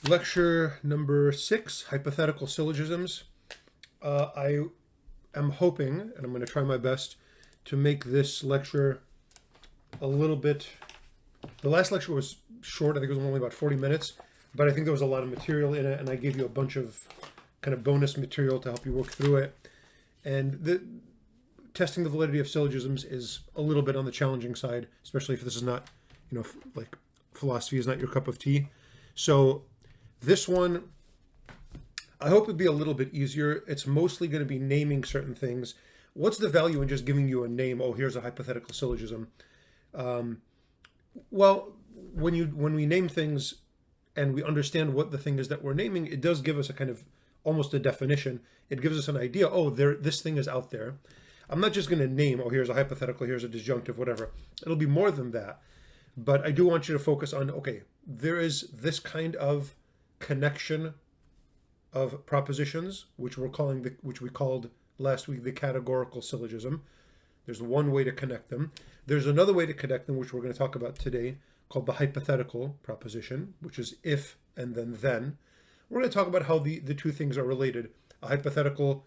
Lecture number 6, Hypothetical Syllogisms. I am hoping, and I'm going to try my best, to make this lecture a little bit... The last lecture was short. I think it was only about 40 minutes, but I think there was a lot of material in it, and I gave you a bunch of kind of bonus material to help you work through it. And testing the validity of syllogisms is a little bit on the challenging side, especially if this is not, like philosophy is not your cup of tea. So this one, I hope it'd be a little bit easier. It's mostly going to be naming certain things. What's the value in just giving you a name? Oh, here's a hypothetical syllogism. Well, when we name things and we understand what the thing is that we're naming, it does give us a kind of almost a definition. It gives us an idea. Oh, this thing is out there. I'm not just going to name, oh, here's a hypothetical, here's a disjunctive, whatever. It'll be more than that. But I do want you to focus on, okay, there is this kind of connection of propositions, which we called last week the categorical syllogism. There's one way to connect them. There's another way to connect them, which we're going to talk about today, called the hypothetical proposition, which is if and then. We're going to talk about how the two things are related. A hypothetical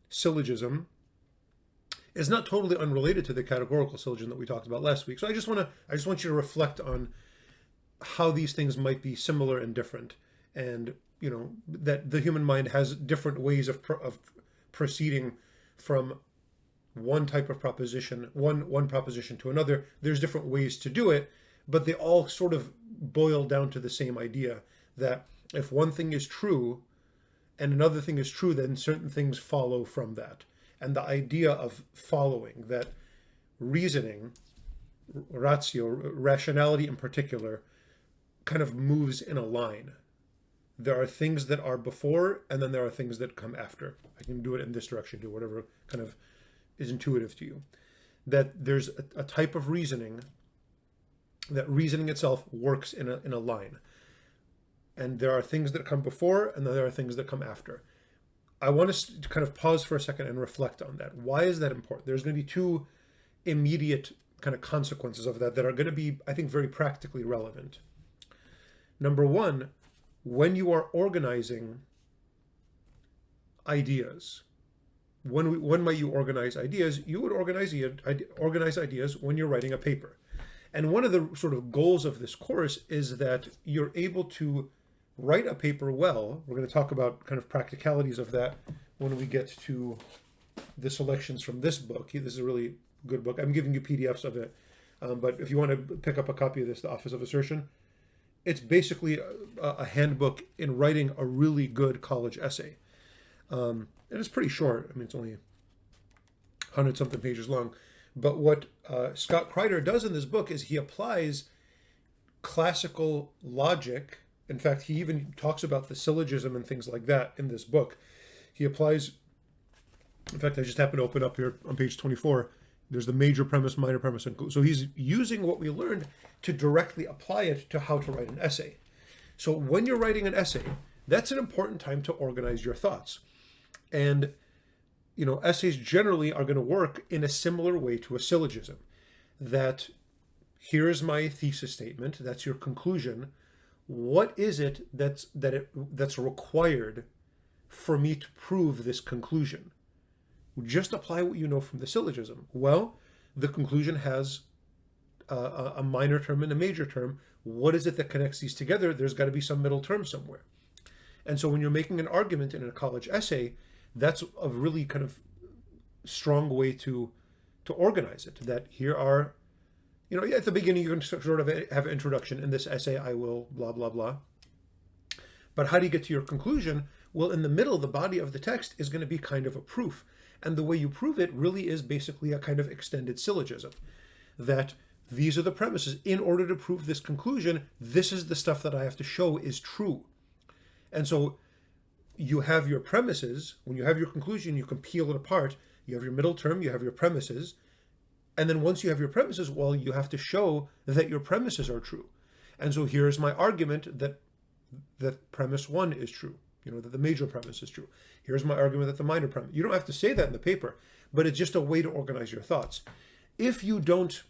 syllogism is not totally unrelated to the categorical syllogism that we talked about last week. So I just want you to reflect on how these things might be similar and different, and that the human mind has different ways of proceeding from one type of proposition, one proposition to another. There's different ways to do it, but they all sort of boil down to the same idea, that if one thing is true and another thing is true, then certain things follow from that. And the idea of following, that reasoning, ratio, rationality in particular, kind of moves in a line. There are things that are before, and then there are things that come after. I can do it in this direction, do whatever kind of is intuitive to you. That there's a type of reasoning, that reasoning itself works in a line. And there are things that come before, and then there are things that come after. I want us to kind of pause for a second and reflect on that. Why is that important? There's going to be two immediate kind of consequences of that are going to be, I think, very practically relevant. Number one, when you are organizing ideas, when might you organize ideas? You would organize ideas when you're writing a paper. And one of the sort of goals of this course is that you're able to write a paper well. We're going to talk about kind of practicalities of that when we get to the selections from this book. This is a really good book. I'm giving you PDFs of it. But if you want to pick up a copy of this, The Office of Assertion, it's basically a handbook in writing a really good college essay. And it's pretty short. I mean, it's only 100-something pages long. But what Scott Kreider does in this book is he applies classical logic. In fact, he even talks about the syllogism and things like that in this book. He applies, in fact, I just happened to open up here on page 24. There's the major premise, minor premise, and conclusion. So he's using what we learned to directly apply it to how to write an essay. So when you're writing an essay, that's an important time to organize your thoughts. And essays generally are going to work in a similar way to a syllogism. That here's my thesis statement, that's your conclusion. What is it that's required for me to prove this conclusion? Just apply what you know from the syllogism. Well, the conclusion has a minor term and a major term. What is it that connects these together? There's got to be some middle term somewhere. And so when you're making an argument in a college essay, that's a really kind of strong way to organize it. That here are, at the beginning you can sort of have an introduction. In this essay, I will blah, blah, blah. But how do you get to your conclusion? Well, in the middle, the body of the text is going to be kind of a proof. And the way you prove it really is basically a kind of extended syllogism. That these are the premises. In order to prove this conclusion, this is the stuff that I have to show is true. And so you have your premises. When you have your conclusion, you can peel it apart. You have your middle term, you have your premises. And then once you have your premises, well, you have to show that your premises are true. And so here's my argument that premise one is true. That the major premise is true. Here's my argument that the minor premise. You don't have to say that in the paper, but it's just a way to organize your thoughts. If you don't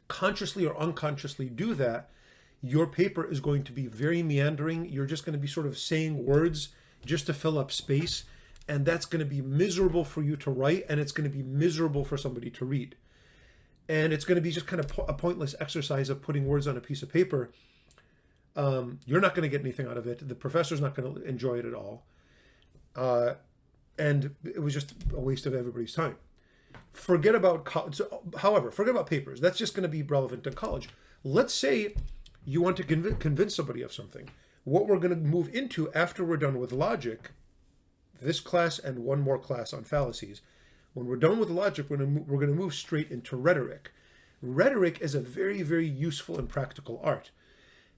consciously or unconsciously do that, your paper is going to be very meandering. You're just going to be sort of saying words just to fill up space. And that's going to be miserable for you to write, and it's going to be miserable for somebody to read. And it's going to be just kind of a pointless exercise of putting words on a piece of paper. You're not going to get anything out of it. The professor's not going to enjoy it at all. And it was just a waste of everybody's time. Forget about college. However, forget about papers. That's just going to be relevant to college. Let's say you want to convince somebody of something. What we're going to move into after we're done with logic, this class and one more class on fallacies, when we're done with logic, we're going to move straight into rhetoric. Rhetoric is a very, very useful and practical art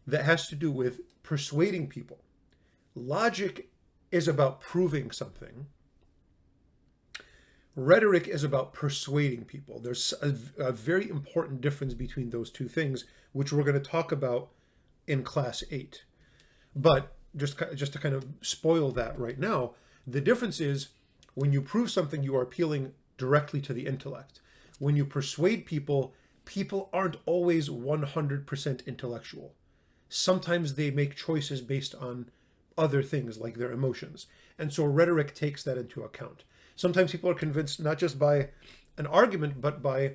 that has to do with persuading people. Logic is about proving something. Rhetoric is about persuading people. There's a very important difference between those two things, which we're going to talk about in class 8. But just to kind of spoil that right now, the difference is when you prove something, you are appealing directly to the intellect. When you persuade people, people aren't always 100% intellectual. Sometimes they make choices based on other things like their emotions. And so rhetoric takes that into account. Sometimes people are convinced not just by an argument, but by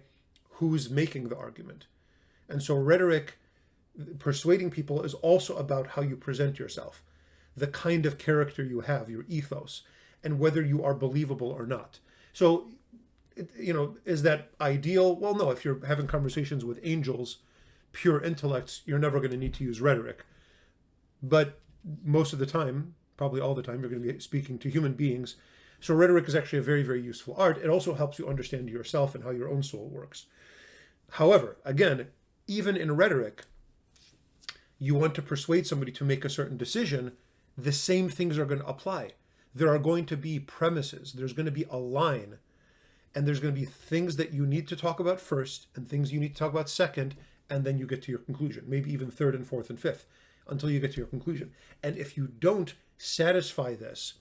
who's making the argument. And so rhetoric, persuading people, is also about how you present yourself, the kind of character you have, your ethos, and whether you are believable or not. So, is that ideal? Well, no. If you're having conversations with angels, pure intellects, you're never going to need to use rhetoric. But most of the time, probably all the time, you're going to be speaking to human beings. So rhetoric is actually a very, very useful art. It also helps you understand yourself and how your own soul works. However, again, even in rhetoric, you want to persuade somebody to make a certain decision, the same things are going to apply. There are going to be premises. There's going to be a line. And there's going to be things that you need to talk about first and things you need to talk about second, and then you get to your conclusion, maybe even third and fourth and fifth, until you get to your conclusion. And if you don't satisfy this,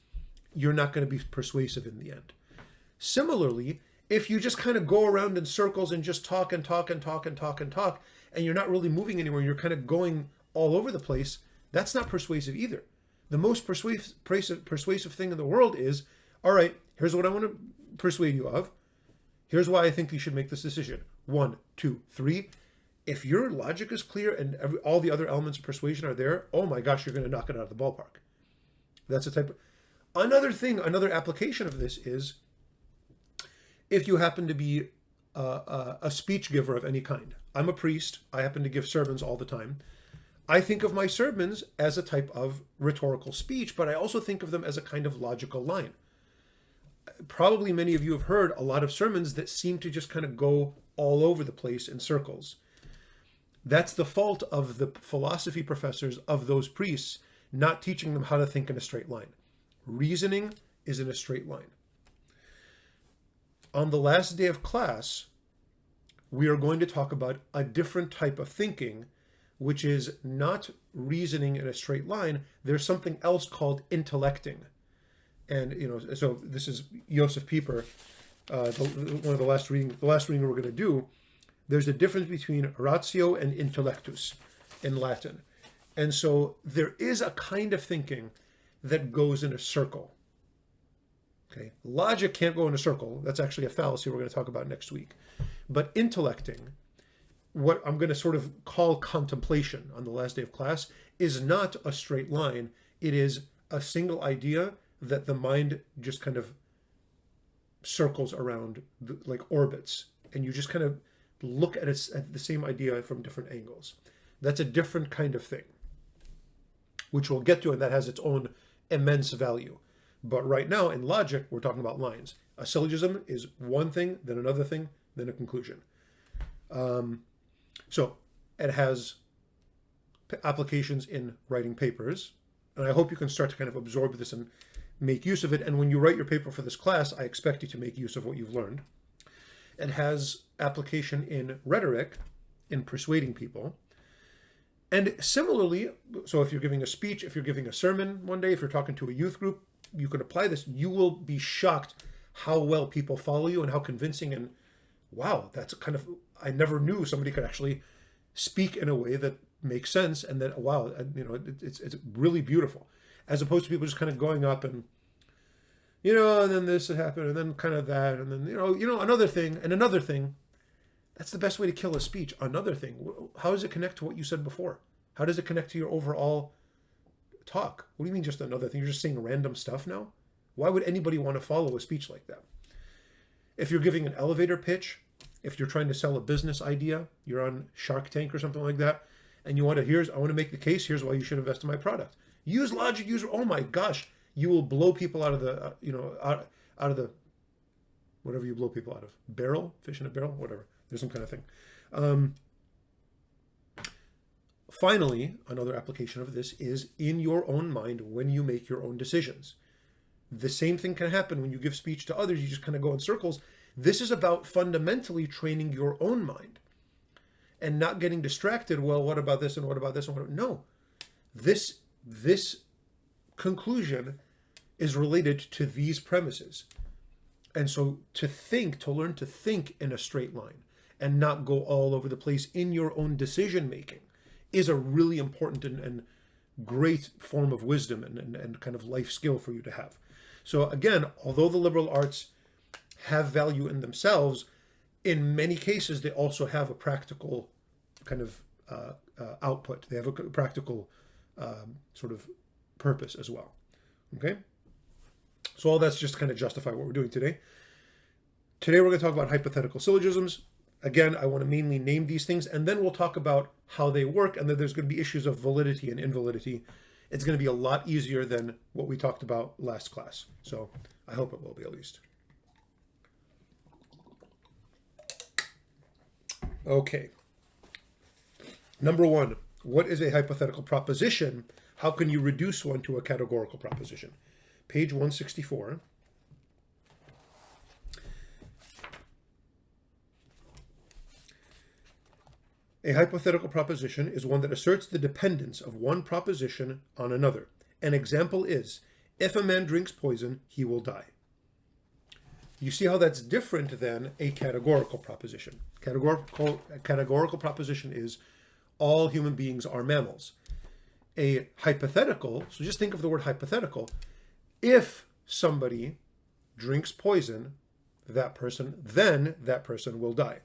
you're not going to be persuasive in the end. Similarly, if you just kind of go around in circles and just talk and talk and talk and talk and talk, and you're not really moving anywhere, you're kind of going all over the place, that's not persuasive either. The most persuasive thing in the world is, all right, here's what I want to persuade you of. Here's why I think you should make this decision. 1, 2, 3. If your logic is clear and all the other elements of persuasion are there, oh my gosh, you're going to knock it out of the ballpark. That's a type of... Another application of this is if you happen to be a speech giver of any kind. I'm a priest. I happen to give sermons all the time. I think of my sermons as a type of rhetorical speech, but I also think of them as a kind of logical line. Probably many of you have heard a lot of sermons that seem to just kind of go all over the place in circles. That's the fault of the philosophy professors of those priests not teaching them how to think in a straight line. Reasoning is in a straight line. On the last day of class, we are going to talk about a different type of thinking, which is not reasoning in a straight line. There's something else called intellecting. And, so this is Josef Pieper, one of the last reading we're going to do. There's a difference between ratio and intellectus in Latin. And so there is a kind of thinking that goes in a circle. Okay, logic can't go in a circle. That's actually a fallacy we're going to talk about next week. But intellecting, what I'm going to sort of call contemplation on the last day of class, is not a straight line. It is a single idea that the mind just kind of circles around, like orbits, and you just kind of look at the same idea from different angles. That's a different kind of thing, which we'll get to, and that has its own immense value. But right now in logic, we're talking about lines. A syllogism is one thing, then another thing, then a conclusion. So it has applications in writing papers, and I hope you can start to kind of absorb this and make use of it. And when you write your paper for this class, I expect you to make use of what you've learned. It has application in rhetoric, in persuading people. And similarly, so if you're giving a speech, if you're giving a sermon one day, if you're talking to a youth group, you can apply this. You will be shocked how well people follow you and how convincing, and wow, that's kind of, I never knew somebody could actually speak in a way that makes sense, and that, wow, it's really beautiful, as opposed to people just kind of going up and, and then this happened, and then kind of that, and then another thing and another thing. That's the best way to kill a speech. Another thing. How does it connect to what you said before? How does it connect to your overall talk? What do you mean just another thing? You're just saying random stuff now? Why would anybody want to follow a speech like that? If you're giving an elevator pitch, if you're trying to sell a business idea, you're on Shark Tank or something like that, and I want to make the case, here's why you should invest in my product. Use logic, oh my gosh, you will blow people out of the, out of the, whatever you blow people out of. Barrel? Fish in a barrel? Whatever. There's some kind of thing. Finally, another application of this is in your own mind when you make your own decisions. The same thing can happen when you give speech to others. You just kind of go in circles. This is about fundamentally training your own mind and not getting distracted. Well, what about this and what about this and what? No, this conclusion is related to these premises. And so to learn to think in a straight line and not go all over the place in your own decision making is a really important and great form of wisdom and kind of life skill for you to have. So again, although the liberal arts have value in themselves, in many cases they also have a practical kind of output. They have a practical sort of purpose as well. Okay? So all that's just to kind of justify what we're doing today. Today we're going to talk about hypothetical syllogisms. Again, I want to mainly name these things, and then we'll talk about how they work, and then there's going to be issues of validity and invalidity. It's going to be a lot easier than what we talked about last class. So I hope it will be, at least. Okay. Number one, what is a hypothetical proposition? How can you reduce one to a categorical proposition? Page 164. A hypothetical proposition is one that asserts the dependence of one proposition on another. An example is, if a man drinks poison, he will die. You see how that's different than a categorical proposition. A categorical proposition is all human beings are mammals. A hypothetical, so just think of the word hypothetical, if somebody drinks poison, then that person will die.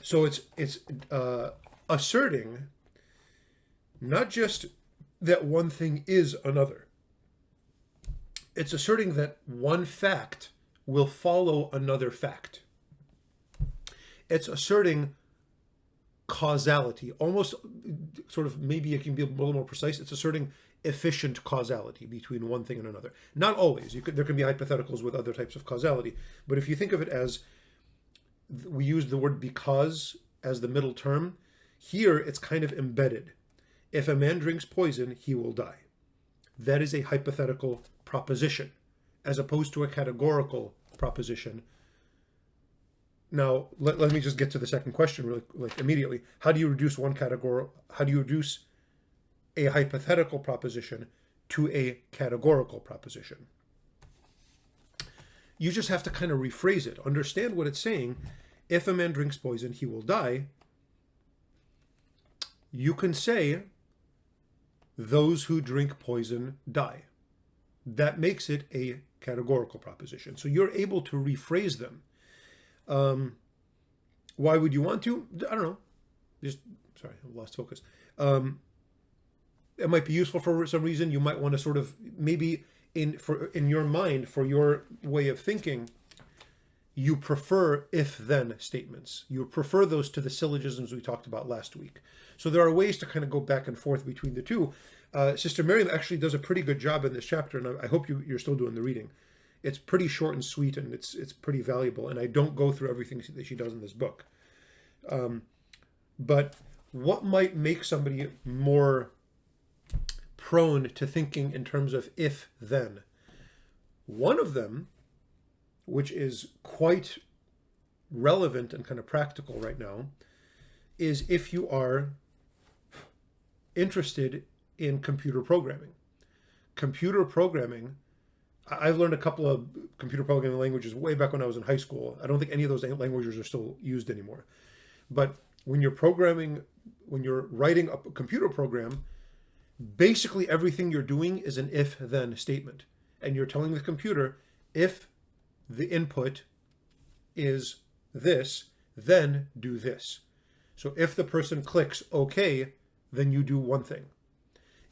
So it's asserting not just that one thing is another. It's asserting that one fact will follow another fact. It's asserting causality, almost sort of, maybe it can be a little more precise. It's asserting efficient causality between one thing and another. Not always. There can be hypotheticals with other types of causality, but if you think of it as, we use the word because as the middle term, here it's kind of embedded. If a man drinks poison, he will die. That is a hypothetical proposition, as opposed to a categorical proposition. Now, let me just get to the second question really immediately. How do you reduce a hypothetical proposition to a categorical proposition? You just have to kind of rephrase it. Understand what it's saying. If a man drinks poison, he will die. You can say, those who drink poison die. That makes it a categorical proposition. So you're able to rephrase them. Why would you want to? I don't know. Sorry, I lost focus. It might be useful for some reason. You might want to sort of, maybe in your mind, for your way of thinking, you prefer if-then statements. You prefer those to the syllogisms we talked about last week. So there are ways to kind of go back and forth between the two. Sister Miriam actually does a pretty good job in this chapter, and I hope you're still doing the reading. It's pretty short and sweet, and it's pretty valuable, and I don't go through everything that she does in this book. But what might make somebody more prone to thinking in terms of if-then? One of them, which is quite relevant and kind of practical right now, is if you are interested in computer programming. Computer programming, I've learned a couple of computer programming languages way back when I was in high school. I don't think any of those languages are still used anymore. But when you're programming when you're writing a computer program, basically everything you're doing is an if-then statement. And you're telling the computer, if the input is this, then do this. So if the person clicks OK, then you do one thing.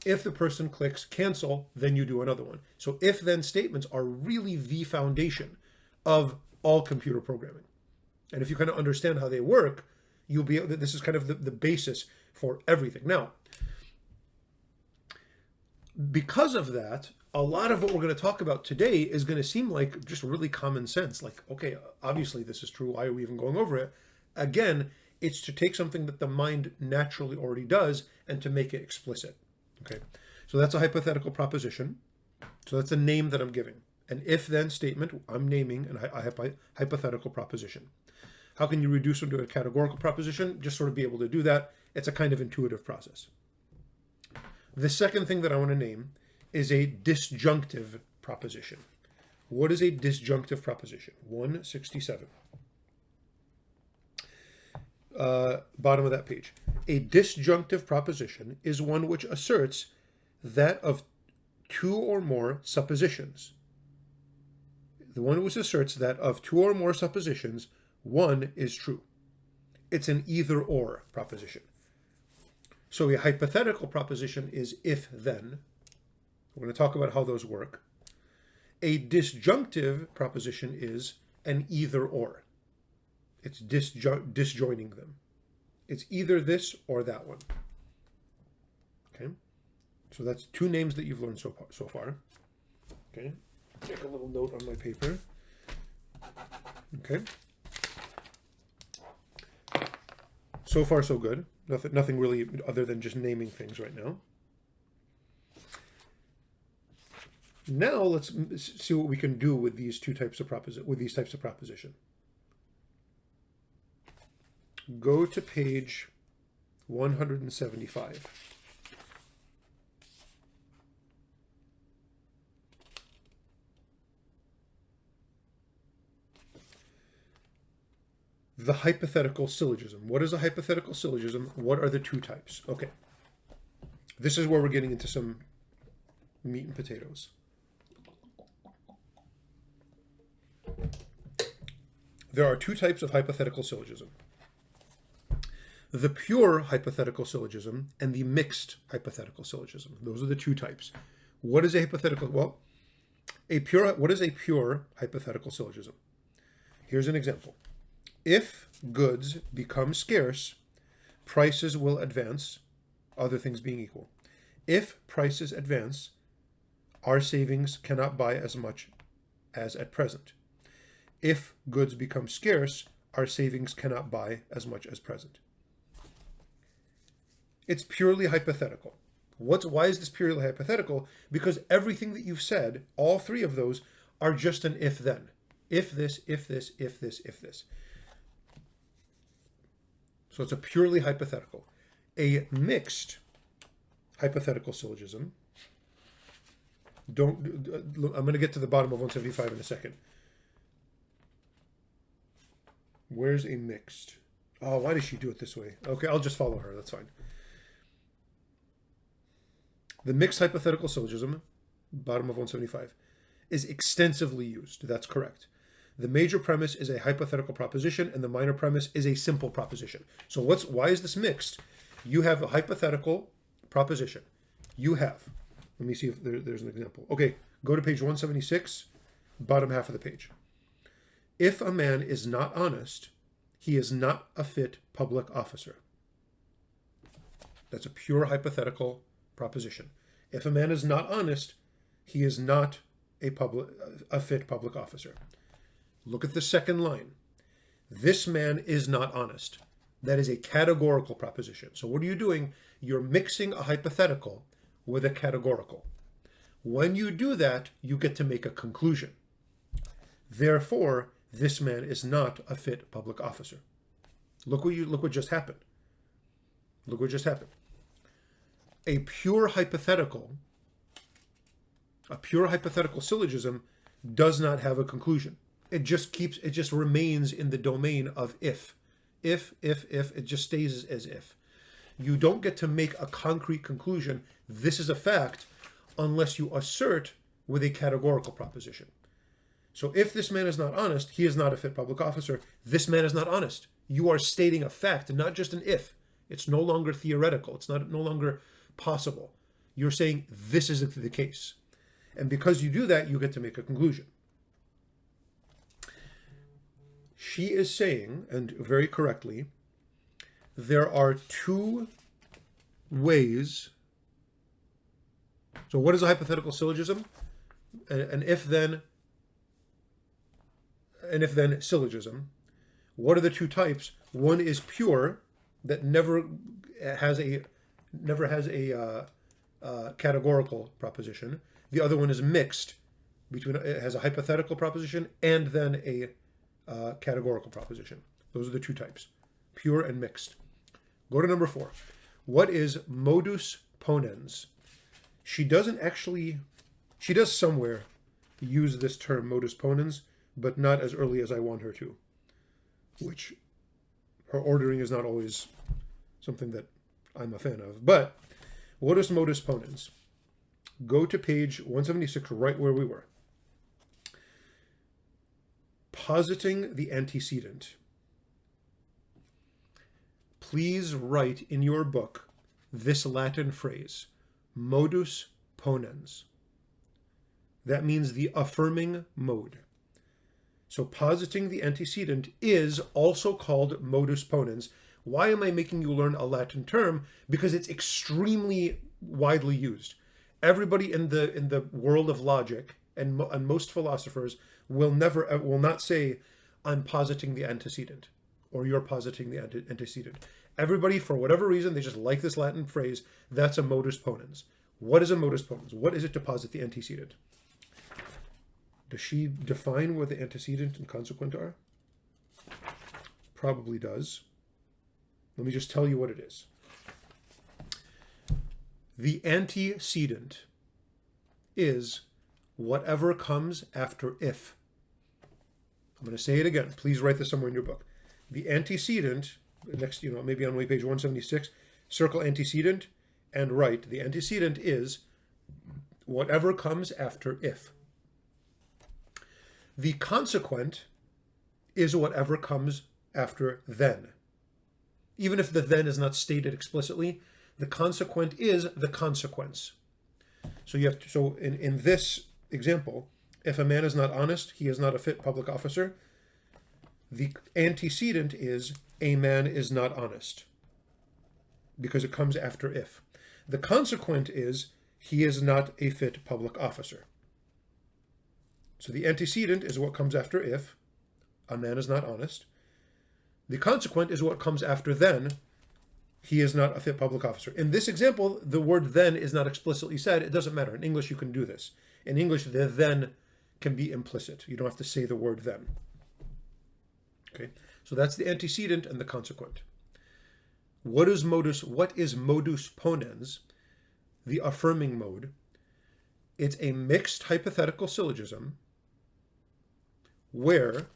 If the person clicks cancel, then you do another one. So if-then statements are really the foundation of all computer programming. And if you kind of understand how they work, you'll be able, this is kind of the basis for everything. Now, because of that, a lot of what we're going to talk about today is going to seem like just really common sense. Like, okay, obviously this is true. Why are we even going over it? Again, it's to take something that the mind naturally already does and to make it explicit. Okay, so that's a hypothetical proposition. So that's a name that I'm giving. An if-then statement, I'm naming a hypothetical proposition. How can you reduce them to a categorical proposition? Just sort of be able to do that. It's a kind of intuitive process. The second thing that I want to name is a disjunctive proposition. What is a disjunctive proposition? 167. Bottom of that page. A disjunctive proposition is one which asserts that of two or more suppositions. The one which asserts that of two or more suppositions, one is true. It's an either-or proposition. So a hypothetical proposition is if-then. We're going to talk about how those work. A disjunctive proposition is an either-or. It's disjoining them. It's either this or that one. Okay? So that's two names that you've learned so far. Okay? Take a little note on my paper. Okay? So far, so good. Nothing really other than just naming things right now. Now let's see what we can do with these types of proposition. Go to page 175. The hypothetical syllogism. What is a hypothetical syllogism? What are the two types? Okay. This is where we're getting into some meat and potatoes. There are two types of hypothetical syllogism. The pure hypothetical syllogism and the mixed hypothetical syllogism. Those are the two types. What is a hypothetical? Well, what is a pure hypothetical syllogism? Here's an example. If goods become scarce, prices will advance, other things being equal. If prices advance, our savings cannot buy as much as at present. If goods become scarce, our savings cannot buy as much as present. It's purely hypothetical. Why is this purely hypothetical? Because everything that you've said, all three of those, are just an if-then. If this, if this, if this, if this. So it's a purely hypothetical. A mixed hypothetical syllogism. I'm going to get to the bottom of 175 in a second. Where's a mixed? Oh, why does she do it this way? Okay, I'll just follow her. That's fine. The mixed hypothetical syllogism, bottom of 175, is extensively used. That's correct. The major premise is a hypothetical proposition, and the minor premise is a simple proposition. So why is this mixed? You have a hypothetical proposition. You have. Let me see if there's an example. Okay, go to page 176, bottom half of the page. If a man is not honest, he is not a fit public officer. That's a pure hypothetical proposition. If a man is not honest, he is not a fit public officer. Look at the second line. This man is not honest. That is a categorical proposition. So what are you doing? You're mixing a hypothetical with a categorical. When you do that, you get to make a conclusion. Therefore, this man is not a fit public officer. Look what just happened. Look what just happened. A pure hypothetical syllogism does not have a conclusion. It just remains in the domain of if. If, it just stays as if. you don't get to make a concrete conclusion, this is a fact, unless you assert with a categorical proposition. So if this man is not honest, he is not a fit public officer. This man is not honest. You are stating a fact, not just an if. It's no longer theoretical. It's no longer possible. You're saying this is the case. And because you do that, you get to make a conclusion. She is saying, and very correctly, there are two ways. So what is a hypothetical syllogism? An if-then syllogism. What are the two types? One is pure, that never has a categorical proposition. The other one is mixed, it has a hypothetical proposition and then a categorical proposition. Those are the two types, pure and mixed. Go to number 4. What is modus ponens? She does somewhere use this term modus ponens, but not as early as I want her to, which her ordering is not always something that I'm a fan of. But what is modus ponens? Go to page 176, right where we were. Positing the antecedent. Please write in your book this Latin phrase, modus ponens. That means the affirming mode. So positing the antecedent is also called modus ponens. Why am I making you learn a Latin term? Because it's extremely widely used. Everybody in the world of logic and most philosophers will not say, I'm positing the antecedent, or you're positing the antecedent. Everybody, for whatever reason, they just like this Latin phrase. That's a modus ponens. What is a modus ponens? What is it to posit the antecedent? Does she define what the antecedent and consequent are? Probably does. Let me just tell you what it is. The antecedent is whatever comes after if. I'm going to say it again. Please write this somewhere in your book. The antecedent, next, maybe on page 176, circle antecedent and write the antecedent is whatever comes after if. The consequent is whatever comes after then. Even if the then is not stated explicitly, the consequent is the consequence. So in this example, if a man is not honest, he is not a fit public officer. The antecedent is a man is not honest, because it comes after if. The consequent is he is not a fit public officer. So the antecedent is what comes after if a man is not honest. The consequent is what comes after then he is not a fit public officer. In this example, the word then is not explicitly said. It doesn't matter. In English, you can do this. In English, the then can be implicit. You don't have to say the word then. Okay, so that's the antecedent and the consequent. What is modus ponens? The affirming mode. It's a mixed hypothetical syllogism where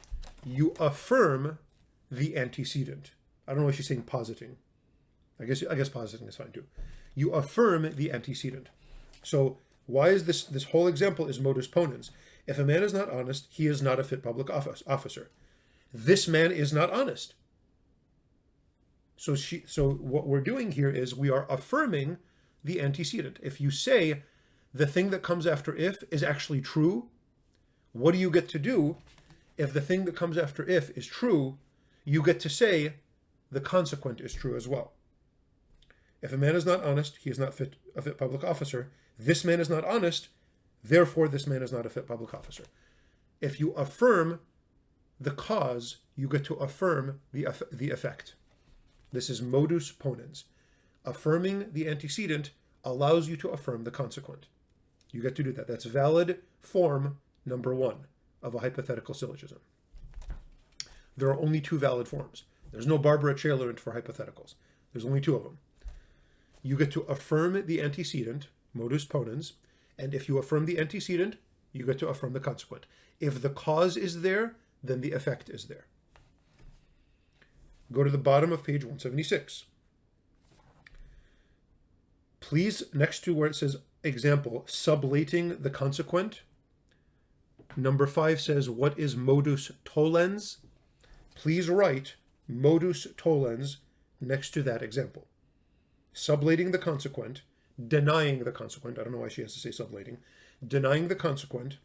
you affirm the antecedent. I don't know what she's saying positing. I guess positing is fine too. You affirm the antecedent. So why is this whole example is modus ponens? If a man is not honest, he is not a fit public officer. This man is not honest. So what we're doing here is we are affirming the antecedent. If you say the thing that comes after if is actually true, what do you get to do? If the thing that comes after if is true, you get to say the consequent is true as well. If a man is not honest, he is not a fit public officer. This man is not honest, therefore this man is not a fit public officer. If you affirm the cause, you get to affirm the effect. This is modus ponens. Affirming the antecedent allows you to affirm the consequent. You get to do that. That's valid form number 1 of a hypothetical syllogism. There are only 2 valid forms. There's no Barbara Taylor for hypotheticals. There's only 2 of them. You get to affirm the antecedent, modus ponens, and if you affirm the antecedent, you get to affirm the consequent. If the cause is there, then the effect is there. Go to the bottom of page 176. Please, next to where it says example, sublating the consequent. Number 5 says, what is modus tollens? Please write modus tollens next to that example. Sublating the consequent, denying the consequent. I don't know why she has to say sublating. Denying the consequent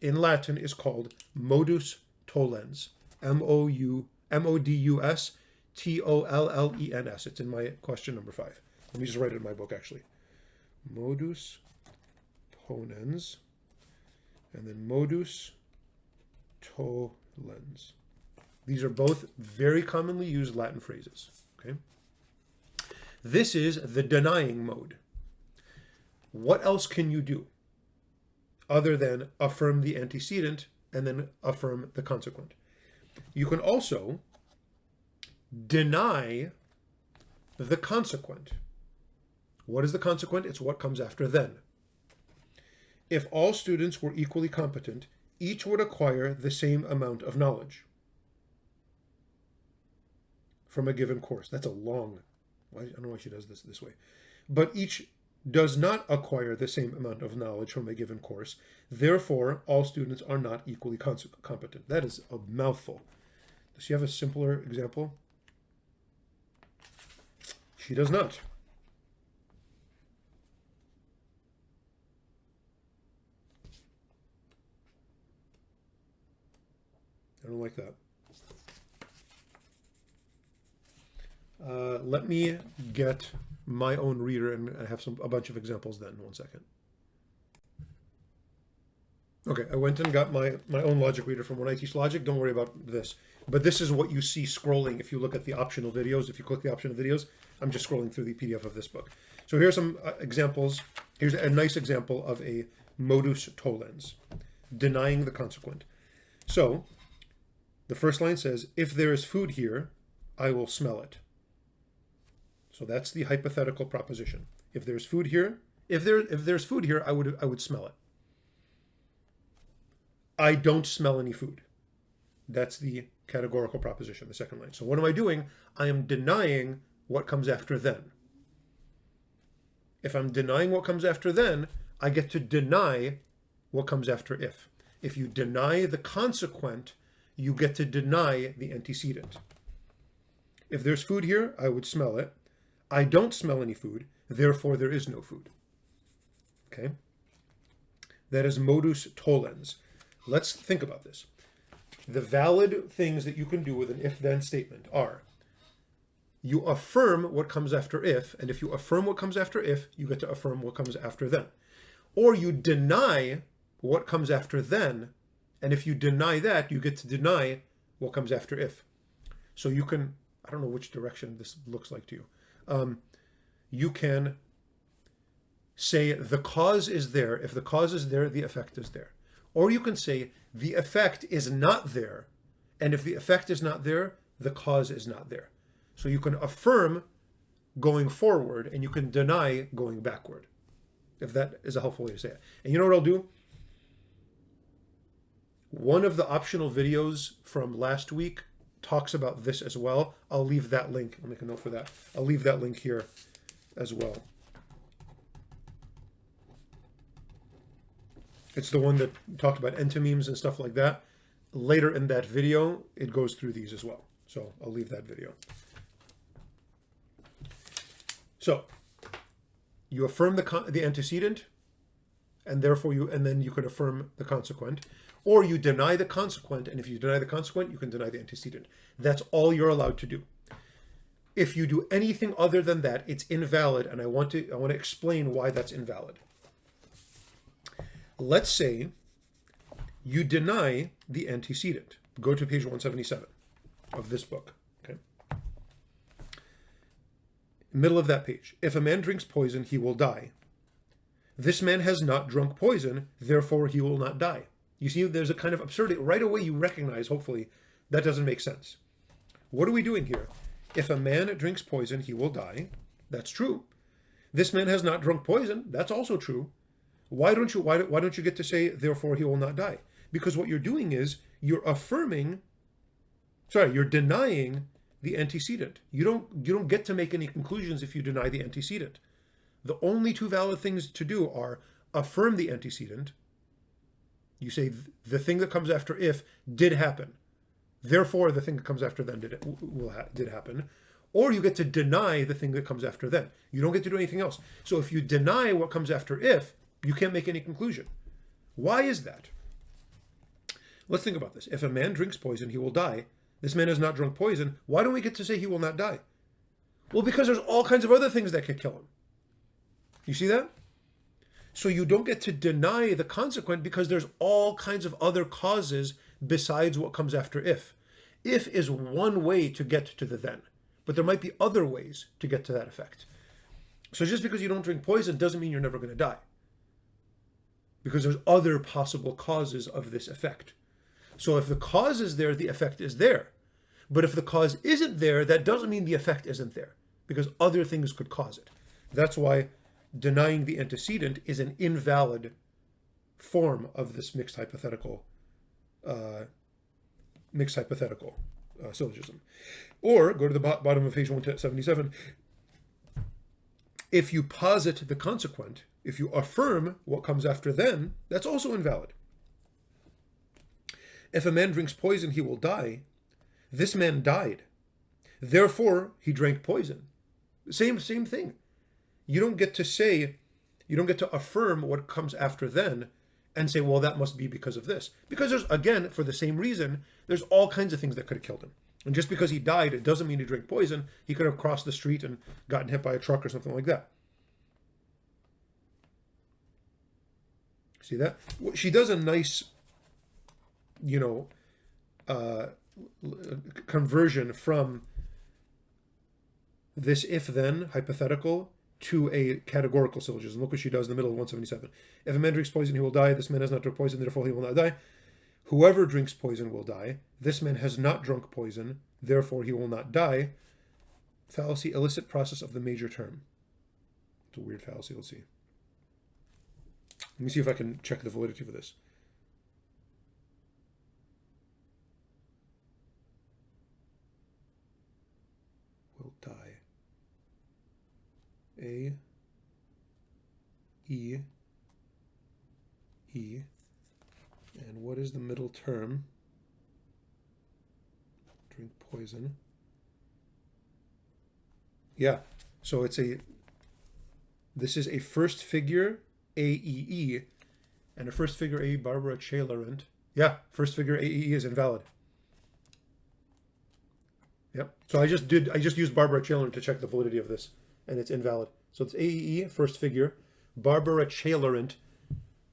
in Latin is called modus tollens. M-O-D-U-S-T-O-L-L-E-N-S. It's in my question number 5. Let me just write it in my book, actually. Modus ponens, and then modus tollens. These are both very commonly used Latin phrases. Okay. This is the denying mode. What else can you do other than affirm the antecedent and then affirm the consequent? You can also deny the consequent. What is the consequent? It's what comes after then. If all students were equally competent, each would acquire the same amount of knowledge from a given course. That's a long, I don't know why she does this way. But each does not acquire the same amount of knowledge from a given course. Therefore, all students are not equally competent. That is a mouthful. Does she have a simpler example? She does not. I don't like that. Let me get my own reader, and I have a bunch of examples then. 1 second. Okay, I went and got my own logic reader from when I teach logic. Don't worry about this. But this is what you see scrolling if you look at the optional videos. If you click the optional videos, I'm just scrolling through the PDF of this book. So here's some examples. Here's a nice example of a modus tollens, denying the consequent. So the first line says, if there is food here, I will smell it. So that's the hypothetical proposition. If there's food here, if there's food here, I would smell it. I don't smell any food. That's the categorical proposition, the second line. So what am I doing? I am denying what comes after then. If I'm denying what comes after then, I get to deny what comes after if. If you deny the consequent, you get to deny the antecedent. If there's food here, I would smell it. I don't smell any food, therefore there is no food. Okay? That is modus tollens. Let's think about this. The valid things that you can do with an if-then statement are, you affirm what comes after if, and if you affirm what comes after if, you get to affirm what comes after then. Or you deny what comes after then, and if you deny that, you get to deny what comes after if. So you can, I don't know which direction this looks like to you. You can say the cause is there. If the cause is there, the effect is there. Or you can say the effect is not there. And if the effect is not there, the cause is not there. So you can affirm going forward and you can deny going backward, if that is a helpful way to say it. And you know what I'll do? One of the optional videos from last week talks about this as well. I'll leave that link. I'll make a note for that. I'll leave that link here as well. It's the one that talked about entomemes and stuff like that. Later in that video, it goes through these as well. So I'll leave that video. So you affirm the antecedent, and therefore then you can affirm the consequent. Or you deny the consequent, and if you deny the consequent, you can deny the antecedent. That's all you're allowed to do. If you do anything other than that, it's invalid, and I want to explain why that's invalid. Let's say you deny the antecedent. Go to page 177 of this book. Okay. Middle of that page. If a man drinks poison, he will die. This man has not drunk poison, therefore he will not die. You see, there's a kind of absurdity. Right away you recognize, hopefully, that doesn't make sense. What are we doing here? If a man drinks poison, he will die. That's true. This man has not drunk poison. That's also true. Why don't you get to say, therefore he will not die? Because what you're doing is you're denying the antecedent. You don't get to make any conclusions if you deny the antecedent. The only two valid things to do are affirm the antecedent. You say the thing that comes after if did happen. Therefore, the thing that comes after then did happen. Or you get to deny the thing that comes after then. You don't get to do anything else. So if you deny what comes after if, you can't make any conclusion. Why is that? Let's think about this. If a man drinks poison, he will die. This man has not drunk poison. Why don't we get to say he will not die? Well, because there's all kinds of other things that could kill him. You see that? So you don't get to deny the consequent because there's all kinds of other causes besides what comes after if. If is one way to get to the then, but there might be other ways to get to that effect. So just because you don't drink poison doesn't mean you're never going to die, because there's other possible causes of this effect. So if the cause is there, the effect is there. But if the cause isn't there, that doesn't mean the effect isn't there, because other things could cause it. That's why denying the antecedent is an invalid form of this mixed hypothetical syllogism. Or go to the bottom of page 177. If you posit the consequent, if you affirm what comes after then, that's also invalid. If a man drinks poison, he will die. This man died. Therefore, he drank poison. Same thing. You don't get to affirm what comes after then and say, well, that must be because of this. Because there's, again, for the same reason, there's all kinds of things that could have killed him. And just because he died, it doesn't mean he drank poison. He could have crossed the street and gotten hit by a truck or something like that. See that? She does a nice, conversion from this if-then hypothetical to a categorical syllogism. Look what she does in the middle of 177. If a man drinks poison, he will die. This man has not drunk poison, therefore he will not die. Whoever drinks poison will die. This man has not drunk poison, therefore he will not die. Fallacy, illicit process of the major term. It's a weird fallacy. Let's see. Let me see if I can check the validity for this. Will die. A, E, E, and what is the middle term? Drink poison. Yeah, so this is a first figure AEE, and a first figure A Barbara Chalerant. Yeah, first figure AEE is invalid. Yep. So I just used Barbara Chalerant to check the validity of this, and it's invalid. So it's AEE, first figure, Barbara Chalerant.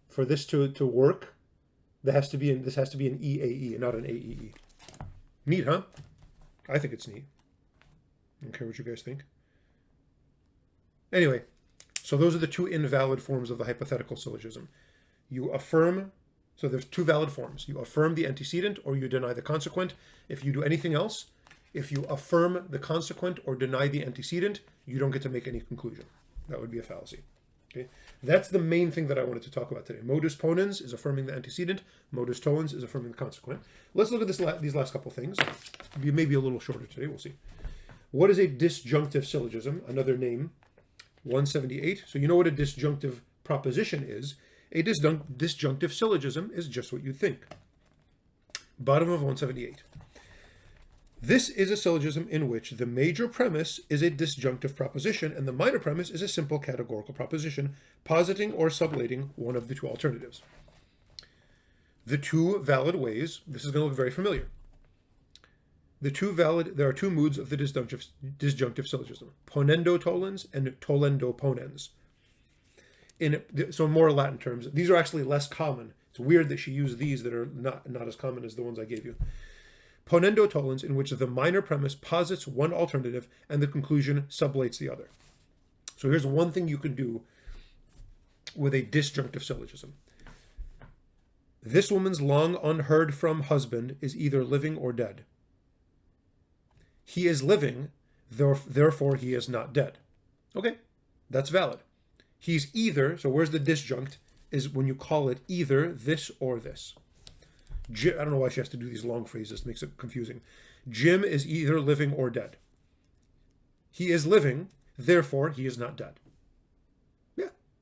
For this to work, this has to be an EAE, not an AEE. Neat, huh? I think it's neat. I don't care what you guys think. Anyway, so those are the two invalid forms of the hypothetical syllogism. You affirm, so there's two valid forms. You affirm the antecedent or you deny the consequent. If you do anything else, if you affirm the consequent or deny the antecedent, you don't get to make any conclusion. That would be a fallacy. Okay, that's the main thing that I wanted to talk about today. Modus ponens is affirming the antecedent. Modus tollens is affirming the consequent. Let's look at these last couple things. Maybe a little shorter today. We'll see. What is a disjunctive syllogism? Another name. 178. So you know what a disjunctive proposition is. A disjunctive syllogism is just what you think. Bottom of 178. This is a syllogism in which the major premise is a disjunctive proposition and the minor premise is a simple categorical proposition, positing or sublating one of the two alternatives. The two valid ways, this is going to look very familiar. There are two moods of the disjunctive syllogism, ponendo tollens and tollendo ponens. So in more Latin terms, these are actually less common. It's weird that she used these that are not as common as the ones I gave you. Ponendo tollens, in which the minor premise posits one alternative and the conclusion sublates the other. So here's one thing you can do with a disjunctive syllogism. This woman's long unheard from husband is either living or dead. He is living, therefore he is not dead. Okay, that's valid. He's either, so where's the disjunct, is when you call it either this or this. I don't know why she has to do these long phrases. It makes it confusing. Jim is either living or dead. He is living, therefore he is not dead.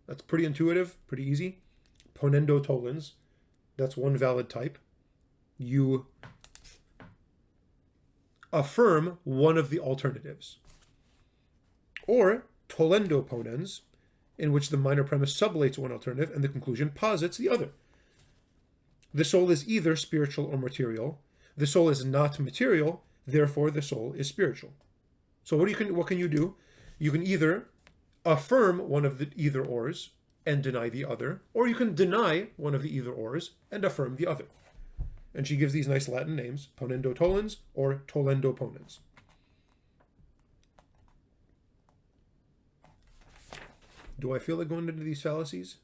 That's pretty intuitive, pretty easy. Ponendo tollens, that's one valid type. You affirm one of the alternatives. Or tollendo ponens, in which the minor premise sublates one alternative and the conclusion posits the other. The soul is either spiritual or material. The soul is not material, therefore the soul is spiritual. So what can you do? You can either affirm one of the either-ors and deny the other, or you can deny one of the either-ors and affirm the other. And she gives these nice Latin names, ponendo tollens or tollendo ponens. Do I feel like going into these fallacies?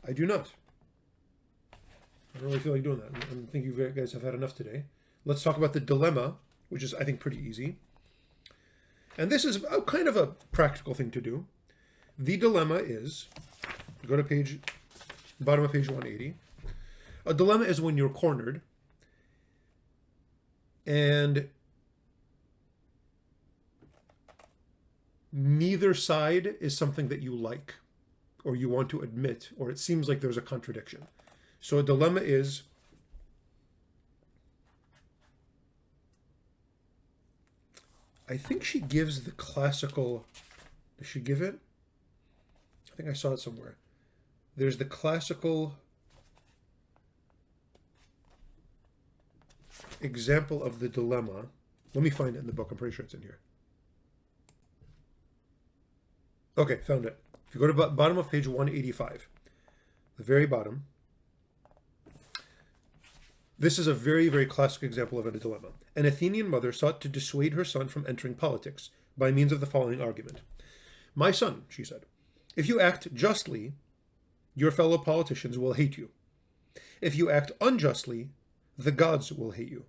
I do not. I don't really feel like doing that. I think you guys have had enough today. Let's talk about the dilemma, which is, I think, pretty easy. And this is kind of a practical thing to do. The dilemma is, go to bottom of page 180. A dilemma is when you're cornered and neither side is something that you like or you want to admit, or it seems like there's a contradiction. So a dilemma is I think she gives the classical, does she give it? I think I saw it somewhere. There's the classical example of the dilemma. Let me find it in the book. I'm pretty sure it's in here. Okay, found it. If you go to bottom of page 185, the very bottom, this is a very, very classic example of a dilemma. An Athenian mother sought to dissuade her son from entering politics by means of the following argument. My son, she said, if you act justly, your fellow politicians will hate you. If you act unjustly, the gods will hate you.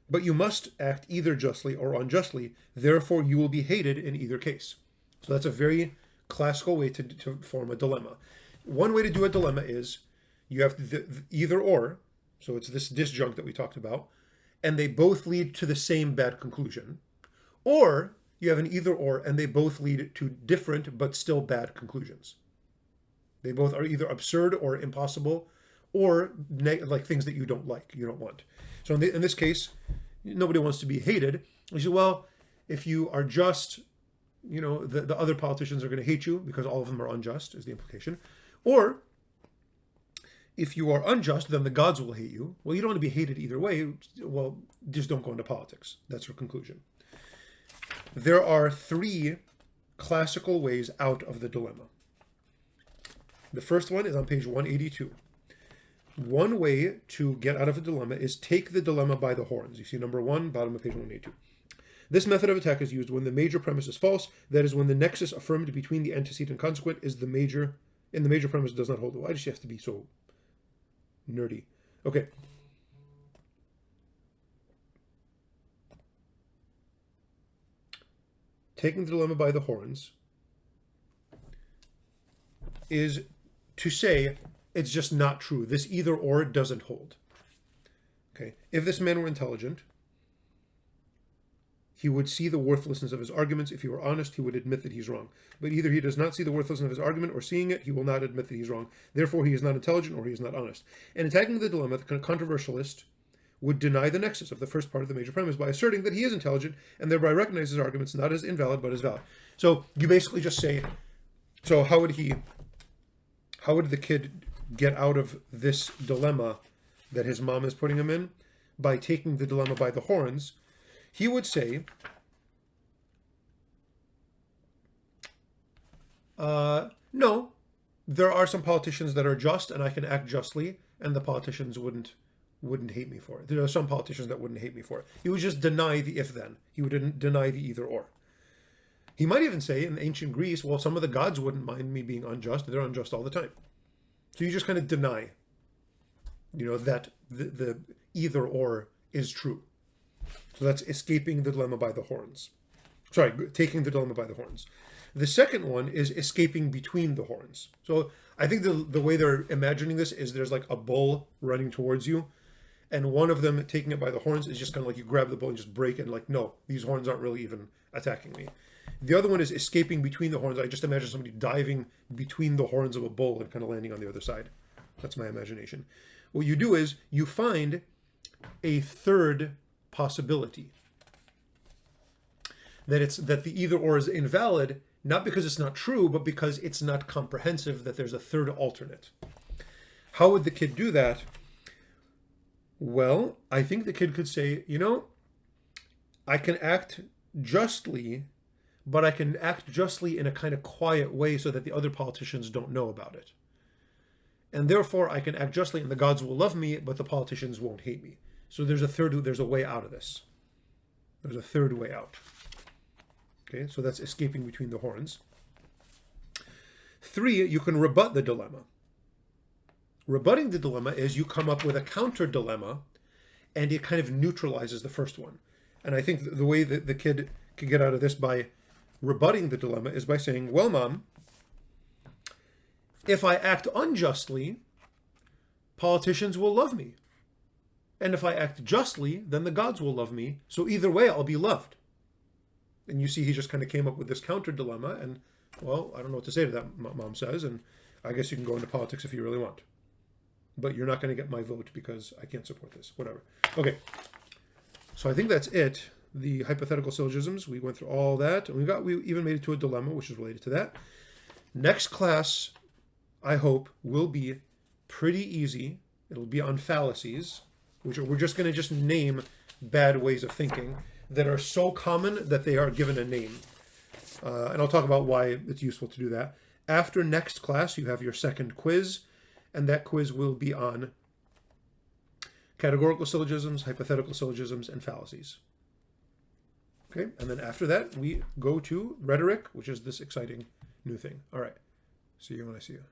But you must act either justly or unjustly, therefore you will be hated in either case. So that's a very classical way to form a dilemma. One way to do a dilemma is you have the either or, so it's this disjunct that we talked about, and they both lead to the same bad conclusion. Or you have an either or and they both lead to different but still bad conclusions. They both are either absurd or impossible or like things that you don't like, you don't want. So in this case, nobody wants to be hated. You say, well, if you are just, the other politicians are going to hate you because all of them are unjust, is the implication. Or if you are unjust, then the gods will hate you. Well, you don't want to be hated either way. Well, just don't go into politics. That's her conclusion. There are three classical ways out of the dilemma. The first one is on page 182. One way to get out of a dilemma is take the dilemma by the horns. You see number 1, bottom of page 182. This method of attack is used when the major premise is false, that is when the nexus affirmed between the antecedent and consequent is the major premise does not hold. Why does she have to be so nerdy? Okay. Taking the dilemma by the horns is to say it's just not true. This either or doesn't hold. Okay. If this man were intelligent, he would see the worthlessness of his arguments. If he were honest, he would admit that he's wrong. But either he does not see the worthlessness of his argument, or seeing it, he will not admit that he's wrong. Therefore, he is not intelligent, or he is not honest. And attacking the dilemma, the controversialist would deny the nexus of the first part of the major premise by asserting that he is intelligent, and thereby recognize his arguments not as invalid, but as valid. So you basically just say, so how would the kid get out of this dilemma that his mom is putting him in? By taking the dilemma by the horns. He would say, no, there are some politicians that are just and I can act justly, and the politicians wouldn't hate me for it. There are some politicians that wouldn't hate me for it. He would just deny the if-then. He would deny the either-or. He might even say in ancient Greece, well, some of the gods wouldn't mind me being unjust. They're unjust all the time. So you just kind of deny, that the either-or is true. So that's escaping the dilemma by the horns. Sorry, taking the dilemma by the horns. The second one is escaping between the horns. So I think the way they're imagining this is there's like a bull running towards you, and one of them taking it by the horns is just kind of like you grab the bull and just break it, and like, no, these horns aren't really even attacking me. The other one is escaping between the horns. I just imagine somebody diving between the horns of a bull and kind of landing on the other side. That's my imagination. What you do is you find a third possibility. That the either or is invalid, not because it's not true, but because it's not comprehensive, that there's a third alternate. How would the kid do that? Well, I think the kid could say, I can act justly, but I can act justly in a kind of quiet way so that the other politicians don't know about it. And therefore, I can act justly and the gods will love me, but the politicians won't hate me. So there's a way out of this. There's a third way out. Okay, so that's escaping between the horns. 3, you can rebut the dilemma. Rebutting the dilemma is you come up with a counter dilemma and it kind of neutralizes the first one. And I think the way that the kid can get out of this by rebutting the dilemma is by saying, well, Mom, if I act unjustly, politicians will love me. And if I act justly, then the gods will love me. So either way, I'll be loved. And you see, he just kind of came up with this counter dilemma. And, well, I don't know what to say to that, Mom says. And I guess you can go into politics if you really want. But you're not going to get my vote because I can't support this. Whatever. Okay. So I think that's it. The hypothetical syllogisms, we went through all that. And we even made it to a dilemma, which is related to that. Next class, I hope, will be pretty easy. It'll be on fallacies, which we're just going to just name bad ways of thinking that are so common that they are given a name. And I'll talk about why it's useful to do that. After next class, you have your second quiz, and that quiz will be on categorical syllogisms, hypothetical syllogisms, and fallacies. Okay, and then after that, we go to rhetoric, which is this exciting new thing. All right, see you when I see you.